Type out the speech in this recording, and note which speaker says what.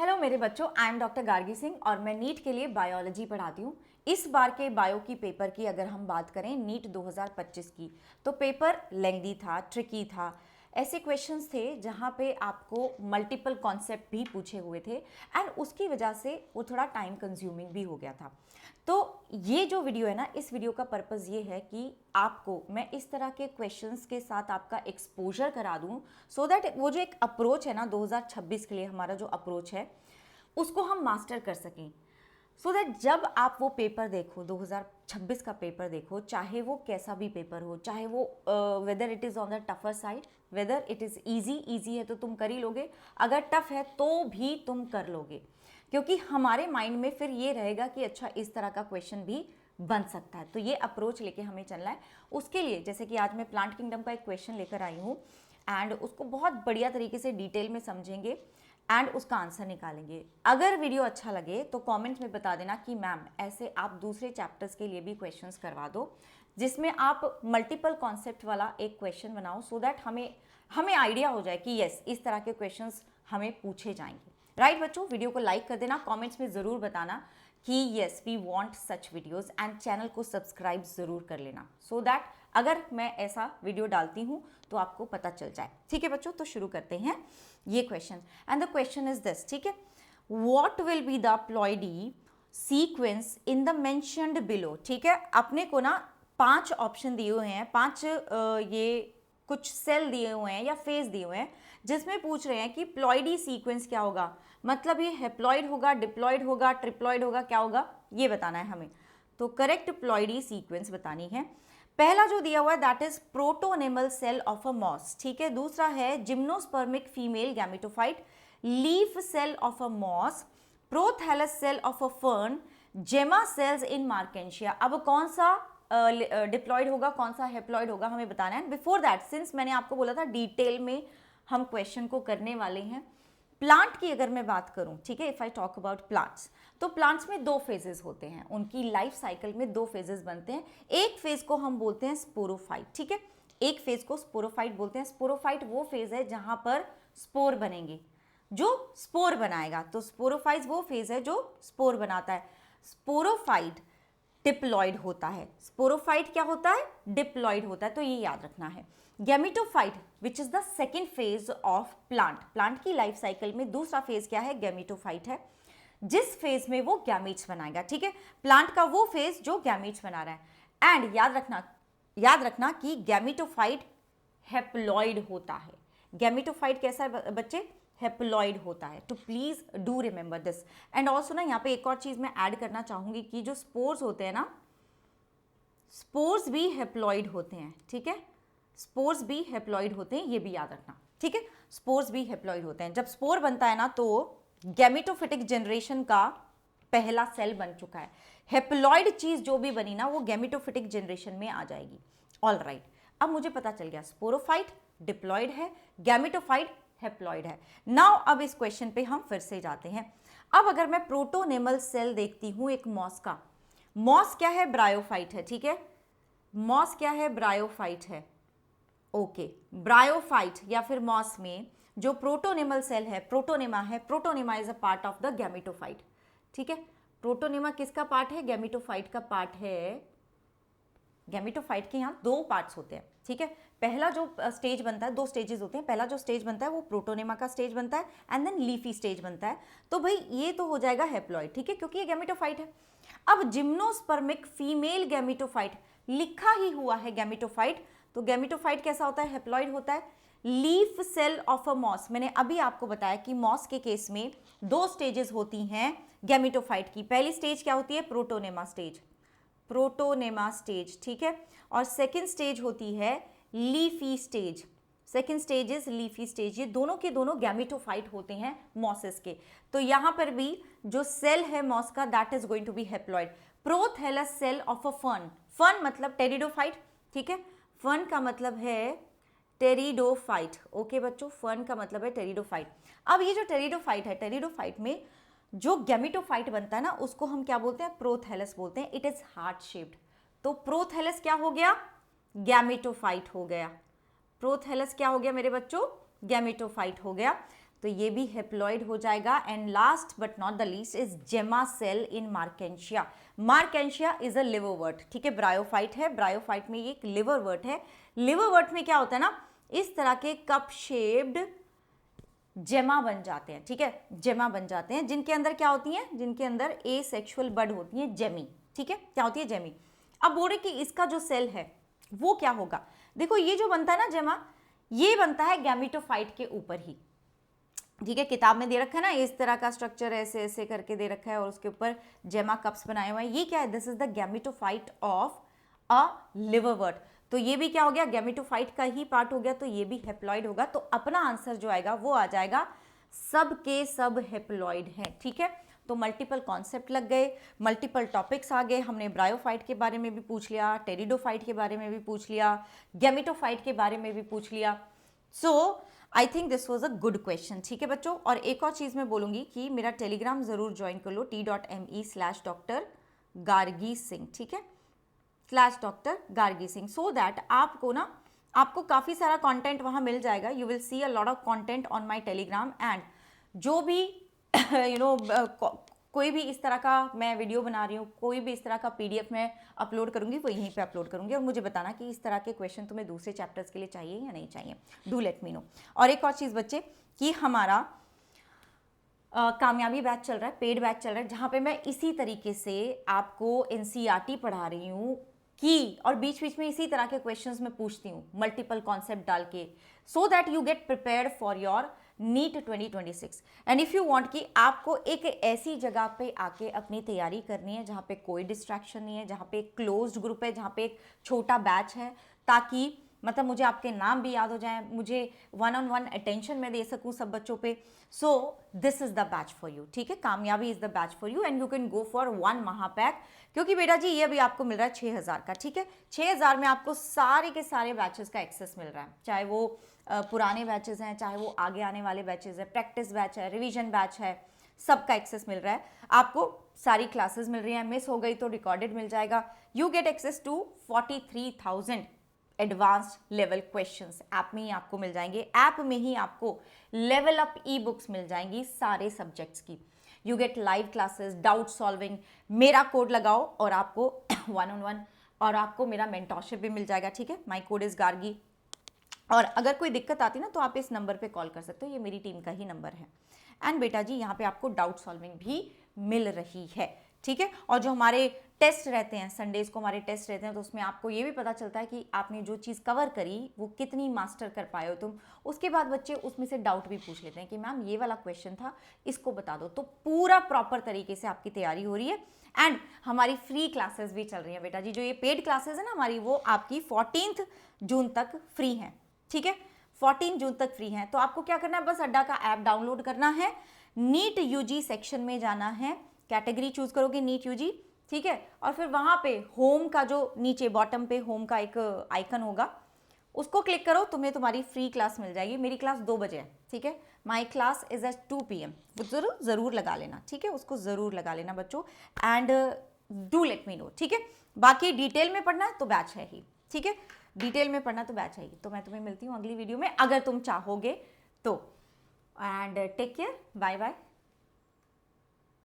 Speaker 1: Hello मेरे बच्चों, I am doctor Gargi Singh और मैं नीट के लिए बायोलॉजी पढ़ाती हूँ। इस बार के बायो की पेपर की अगर हम बात करें नीट 2025 की, तो पेपर लेंदी था, ट्रिकी था। ऐसे क्वेश्चंस थे जहाँ पे आपको मल्टीपल कॉन्सेप्ट भी पूछे हुए थे एंड उसकी वजह से वो थोड़ा टाइम कंज्यूमिंग भी हो गया था। तो ये जो वीडियो है ना, इस वीडियो का पर्पज़ ये है कि आपको मैं इस तरह के क्वेश्चंस के साथ आपका एक्सपोजर करा दूं, सो दैट वो जो एक अप्रोच है ना 2026 के लिए हमारा जो अप्रोच है उसको हम मास्टर कर सकें। सो दैट जब आप वो पेपर देखो, 2026 का पेपर देखो, चाहे वो कैसा भी पेपर हो, चाहे वो whether it is on the tougher side, whether it is easy है तो तुम कर ही लोगे, अगर टफ है तो भी तुम कर लोगे, क्योंकि हमारे माइंड में फिर ये रहेगा कि अच्छा इस तरह का क्वेश्चन भी बन सकता है। तो ये अप्रोच लेके हमें चलना है। उसके लिए जैसे कि आज मैं प्लांट किंगडम का एक क्वेश्चन लेकर आई हूँ एंड उसको बहुत बढ़िया तरीके से डिटेल में समझेंगे एंड उसका आंसर निकालेंगे। अगर वीडियो अच्छा लगे तो कमेंट में बता देना कि मैम ऐसे आप दूसरे चैप्टर्स के लिए भी क्वेश्चंस करवा दो, जिसमें आप मल्टीपल कॉन्सेप्ट वाला एक क्वेश्चन बनाओ, सो दैट हमें आइडिया हो जाए कि यस इस तरह के क्वेश्चंस हमें पूछे जाएंगे। राइट बच्चों, वीडियो को लाइक कर देना, कमेंट्स में ज़रूर बताना कि yes we want such videos and channel को सब्सक्राइब ज़रूर कर लेना, सो दैट अगर मैं ऐसा वीडियो डालती हूँ तो आपको पता चल जाए। ठीक है बच्चों, तो शुरू करते हैं ये question and the question is this. ठीक है, what will be the ploidy sequence in the mentioned below. ठीक है, अपने को ना 5 ऑप्शन दिए हुए हैं, 5 ये कुछ सेल दिए हुए हैं या फेज दिए हुए हैं, जिसमें पूछ रहे हैं कि प्लॉइडी सीक्वेंस क्या होगा, मतलब ये हेप्लॉइड होगा, डिप्लॉइड होगा, ट्रिप्लॉइड होगा, क्या होगा ये बताना है हमें। तो करेक्ट प्लॉइडी सीक्वेंस बतानी है। पहला जो दिया हुआ है that is protonemal cell of a moss. ठीक है, दूसरा है gymnospermic female gametophyte, leaf cell of a moss, prothallus cell of a fern, gemma cells in Marchantia. अब कौन सा डिप्लॉइड होगा, कौन सा हेप्लॉइड होगा, हमें बताना है। बिफोर दैट, सिंस मैंने आपको बोला था डिटेल में हम क्वेश्चन को करने वाले हैं। प्लांट की अगर मैं बात करूं, ठीक है, if I talk about plants, तो प्लांट्स में 2 फेजेस होते हैं, उनकी लाइफ साइकिल में 2 फेजेस बनते हैं। एक फेज को हम बोलते हैं स्पोरोफाइट। ठीक है, एक फेज को स्पोरोफाइट बोलते हैं। स्पोरोफाइट वो फेज है जहां पर स्पोर बनेंगे, जो स्पोर बनाएगा। तो स्पोरोफाइट वो फेज है जो स्पोर बनाता है। स्पोरोफाइट डिप्लॉइड होता है। स्पोरोफाइट क्या होता है? डिप्लॉइड होता है, तो ये याद रखना है। Gametophyte which is the second phase of plant. Plant की लाइफ साइकिल में दूसरा फेज क्या है? गैमेटोफाइट है, जिस फेज में वो गैमीट्स बनाएगा। ठीक है, प्लांट का वो फेज जो गैमीट्स बना रहा है। एंड याद रखना कि गैमेटोफाइट हेप्लॉइड होता है। गैमेटोफाइट कैसा है बच्चे? हेप्लॉइड होता है। तो please do remember this. And also ना यहाँ पे एक और चीज मैं ऐड करना चाहूंगी कि जो स्पोर्स होते हैं ना, स्पोर्स भी हेप्लॉइड होते हैं। ठीक है, स्पोर्स भी हेप्लॉइड होते हैं, ये भी याद रखना। ठीक है, स्पोर्स भी हेप्लॉइड होते हैं। जब स्पोर बनता है ना तो गैमेटोफिटिक जनरेशन का पहला सेल बन चुका है। हेप्लॉइड चीज जो भी बनी ना वो गैमेटोफिटिक जनरेशन में आ जाएगी। ऑल राइट, अब मुझे पता चल गया स्पोरोफाइट डिप्लॉइड है, गैमेटोफाइट हेप्लॉइड है। नाउ अब इस क्वेश्चन पे हम फिर से जाते हैं। अब अगर मैं प्रोटोनेमल सेल देखती हूं एक मॉस का, मॉस क्या है? ब्रायोफाइट है। ठीक है, मॉस क्या है? ब्रायोफाइट है। ओके, ब्रायोफाइट या फिर मॉस में जो प्रोटोनेमल सेल है, प्रोटोनेमा है, protonema is a part of the gametophyte. ठीक है, प्रोटोनेमा किसका पार्ट है? गैमेटोफाइट का पार्ट है। गैमेटोफाइट के यहाँ 2 पार्ट्स होते हैं। ठीक है, पहला जो स्टेज बनता है, 2 स्टेजेस होते हैं। पहला जो स्टेज बनता है वो प्रोटोनेमा का स्टेज बनता है एंड देन लीफी स्टेज बनता है। तो भाई ये तो हो जाएगा हेप्लॉइड। ठीक है, क्योंकि ये गैमेटोफाइट है। अब जिम्नोस्पर्मिक फीमेल गैमेटोफाइट लिखा ही हुआ है गैमेटोफाइट, तो गैमेटोफाइट कैसा होता है? हेप्लॉइड होता है। Leaf cell of a moss, मैंने अभी आपको बताया कि मॉस के केस में 2 स्टेजेस होती हैं गैमेटोफाइट की। पहली स्टेज क्या होती है? Protonema stage, protonema stage. ठीक है, और सेकेंड स्टेज होती है leafy stage. Second stage is leafy stage. ये दोनों के दोनों गैमेटोफाइट होते हैं मॉसेस के। तो यहां पर भी जो सेल है मॉस का that is going to be haploid. Prothallus cell of a fern, fern मतलब टेरिडोफाइट। ठीक है, फर्न का मतलब है टेरिडोफाइट। ओके बच्चों, फर्न का मतलब है टेरिडोफाइट। अब ये जो टेरिडोफाइट है, टेरिडोफाइट में जो गैमेटोफाइट बनता है ना उसको हम क्या बोलते हैं? प्रोथैलस बोलते हैं। It is heart shaped. तो प्रोथैलस क्या हो गया? गैमेटोफाइट हो गया। प्रोथैलस क्या हो गया मेरे बच्चों? गैमेटोफाइट हो गया। तो ये भी हेप्लॉइड हो जाएगा। And last but not the least is gemma cell in Marchantia. Marchantia is a liverwort, ठीक है, ब्रायोफाइट है, ब्रायोफाइट में ये एक लिवरवर्ट है। लिवरवर्ट में क्या होता है ना, इस तरह के कप शेप्ड जेमा बन जाते हैं, ठीक है, जेमा बन जाते हैं, जिनके अंदर क्या होती हैं, जिनके अंदर एसेक्सुअल बड होती है, जेमी, ठीक है, क्या होती है, जेमी। अब बोल रहे कि इसका जो सेल है वो क्या होगा। देखो ये जो बनता है ना जेमा, ये बनता है गैमेटोफाइट के ऊपर ही, ठीक है, किताब में दे रखा है ना इस तरह का स्ट्रक्चर, ऐसे ऐसे करके दे रखा है और उसके ऊपर जेमा कप्स बनाए हुए हैं। ये क्या है, this is the gametophyte of a liverwort. तो ये भी क्या हो गया, गैमेटोफाइट का ही पार्ट हो गया, तो ये भी हेप्लॉइड होगा। तो अपना आंसर जो आएगा वो आ जाएगा सब के सब हेप्लॉइड हैं, ठीक है। तो मल्टीपल कॉन्सेप्ट लग गए, मल्टीपल टॉपिक्स आ गए। हमने ब्रायोफाइट के बारे में भी पूछ लिया, टेरिडोफाइट के बारे में भी पूछ लिया, गैमेटोफाइट के बारे में भी पूछ लिया। So I think this was a good question, ठीक है बच्चों। और एक और चीज़ मैं बोलूँगी कि मेरा टेलीग्राम ज़रूर ज्वाइन कर लो, t.me/Dr. गार्गी सिंह, ठीक है, /Dr. Gargi Singh, so that आपको ना, आपको काफ़ी सारा कंटेंट वहाँ मिल जाएगा। You will see a lot of content on my Telegram. And जो भी कोई भी इस तरह का मैं वीडियो बना रही हूँ, कोई भी इस तरह का PDF मैं अपलोड करूँगी, वो यहीं पे अपलोड करूँगी। और मुझे बताना कि इस तरह के क्वेश्चन तुम्हें दूसरे चैप्टर्स के लिए चाहिए या नहीं चाहिए, डू लेट मी नो। और एक और चीज़ बच्चे, कि हमारा कामयाबी बैच चल रहा है, पेड बैच चल रहा है, जहाँ पे मैं इसी तरीके से आपको NCERT पढ़ा रही हूँ कि, और बीच बीच में इसी तरह के क्वेश्चंस मैं पूछती हूँ मल्टीपल कॉन्सेप्ट डाल के, so that you get prepared for your NEET 2026। And if you want कि आपको एक ऐसी जगह पे आके अपनी तैयारी करनी है जहाँ पे कोई डिस्ट्रैक्शन नहीं है, जहाँ पे एक क्लोज्ड ग्रुप है, जहाँ पे एक छोटा बैच है, ताकि मतलब मुझे आपके नाम भी याद हो जाए, मुझे 1-on-1 अटेंशन में दे सकूं सब बच्चों पे। So this is the batch for you, ठीक है, कामयाबी is the batch for you. And you can go for 1 महापैक, क्योंकि बेटा जी ये अभी आपको मिल रहा है 6000 का, ठीक है। 6000 में आपको सारे के सारे बैचेस का एक्सेस मिल रहा है, चाहे वो पुराने बैचेस हैं, चाहे वो आगे आने वाले बैचेस हैं, प्रैक्टिस बैच है, रिविजन बैच है, सबका एक्सेस मिल रहा है आपको। सारी क्लासेस मिल रही हैं, मिस हो गई तो रिकॉर्डेड मिल जाएगा। You get access to 43,000 advanced level questions app में ही आपको मिल जाएंगे। ऐप में ही आपको लेवल अप ई-बुक्स मिल जाएंगी सारे सब्जेक्ट्स की। You get live classes, doubt solving, मेरा कोड लगाओ और आपको 1-on-1 और आपको मेरा मेंटरशिप भी मिल जाएगा, ठीक है। My code is Gargi. और अगर कोई दिक्कत आती ना तो आप इस नंबर पे कॉल कर सकते हो, ये मेरी टीम का ही नंबर है। एंड बेटा जी यहाँ पे आपको डाउट सॉल्विंग भी मिल रही है, ठीक है। और जो हमारे टेस्ट रहते हैं, संडेज को हमारे टेस्ट रहते हैं, तो उसमें आपको ये भी पता चलता है कि आपने जो चीज़ कवर करी वो कितनी मास्टर कर पाए हो तुम। उसके बाद बच्चे उसमें से डाउट भी पूछ लेते हैं कि मैम ये वाला क्वेश्चन था, इसको बता दो। तो पूरा प्रॉपर तरीके से आपकी तैयारी हो रही है। एंड हमारी फ्री क्लासेस भी चल रही हैं बेटा जी। जो ये पेड क्लासेस है ना हमारी, वो आपकी 14 जून तक फ्री हैं, ठीक है, 14 जून तक फ्री हैं। तो आपको क्या करना है, बस अड्डा का ऐप डाउनलोड करना है, नीट यूजी सेक्शन में जाना है, कैटेगरी चूज करोगे नीट यूजी, ठीक है। और फिर वहां पे होम का जो नीचे बॉटम पे होम का एक आइकन होगा, उसको क्लिक करो, तुम्हें तुम्हारी फ्री क्लास मिल जाएगी। मेरी क्लास 2 बजे है, ठीक है, my class is at 2 PM। वो जरूर लगा लेना, ठीक है, उसको जरूर लगा लेना बच्चों। And do let me know, ठीक है। बाकी डिटेल में पढ़ना है तो बैच है ही, ठीक है, डिटेल में पढ़ना तो बैच है ही। तो मैं तुम्हें मिलती हूँ अगली वीडियो में, अगर तुम चाहोगे तो। And take care, bye bye.